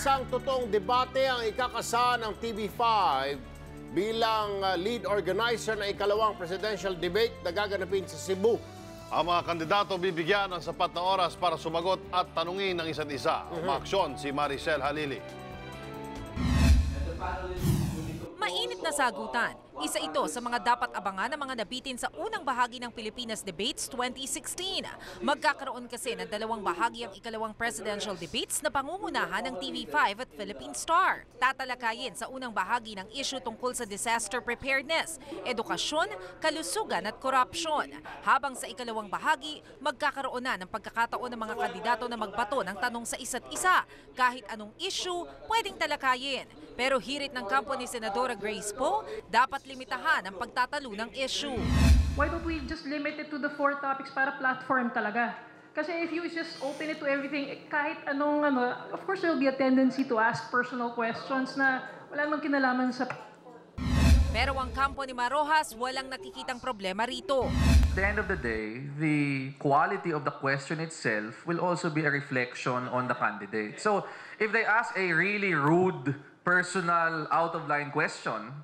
Isang totoong debate ang ikakasa ng TV5 bilang lead organizer ng ikalawang presidential debate na gaganapin sa Cebu. Ang mga kandidato bibigyan ng sapat na oras para sumagot at tanungin ng isa't isa. Umaaksyon si Maricel Halili. Mainit na sagutan. Isa ito sa mga dapat abangan ng mga nabitin sa unang bahagi ng Pilipinas Debates 2016. Magkakaroon kasi ng dalawang bahagi ang ikalawang presidential debates na pangungunahan ng TV5 at Philippine Star. Tatalakayin sa unang bahagi ng issue tungkol sa disaster preparedness, edukasyon, kalusugan at korupsyon. Habang sa ikalawang bahagi, magkakaroon na ng pagkakataon ng mga kandidato na magbato ng tanong sa isa't isa. Kahit anong issue, pwedeng talakayin. Pero hirit ng kampo ni Senadora Grace Poe, dapat limitahan ang pagtatalo ng issue. Why don't we just limit it to the 4 topics para platform talaga? Kasi if you just open it to everything, kahit anong of course there will be a tendency to ask personal questions na wala namang kinalaman sa... Pero ang kampo ni Marojas, walang nakikitang problema rito. At the end of the day, the quality of the question itself will also be a reflection on the candidate. So if they ask a really rude, personal, out-of-line question,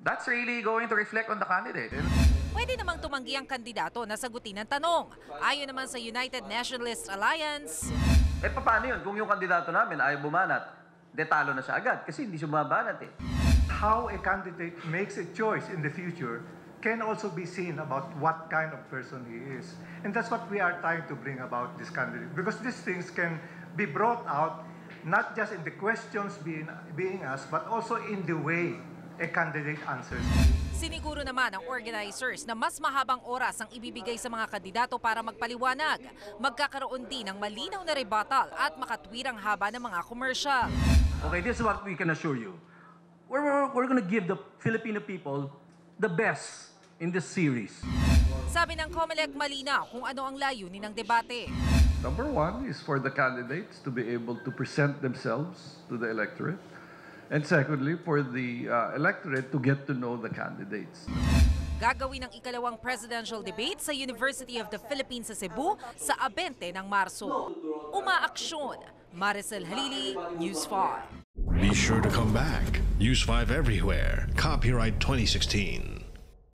that's really going to reflect on the candidate. Pwede namang tumanggi ang kandidato na sagutin ang tanong. Ayon naman sa United Nationalist Alliance, Paano yun? Kung yung kandidato namin ayaw bumanat, talo na siya agad kasi hindi siya bumabanat eh. How a candidate makes a choice in the future can also be seen about what kind of person he is. And that's what we are trying to bring about this candidate. Because these things can be brought out not just in the questions being asked, but also in the way a candidate answers. siniguro naman ng organizers na mas mahabang oras ang ibibigay sa mga kandidato para magpaliwanag. Magkakaroon din ng malinaw na rebuttal at makatwirang haba ng mga commercial. Okay, this is what we can assure you. We're going to give the Filipino people the best in this series. Sabi ng COMELEC malinaw kung ano ang layunin ng debate. Number one is for the candidates to be able to present themselves to the electorate. And secondly, for the electorate to get to know the candidates. Gagawin ang ikalawang presidential debate sa University of the Philippines sa Cebu sa 20 ng Marso. Umaaksyon, Maricel Halili, News 5. Be sure to come back. News 5 everywhere. Copyright 2016.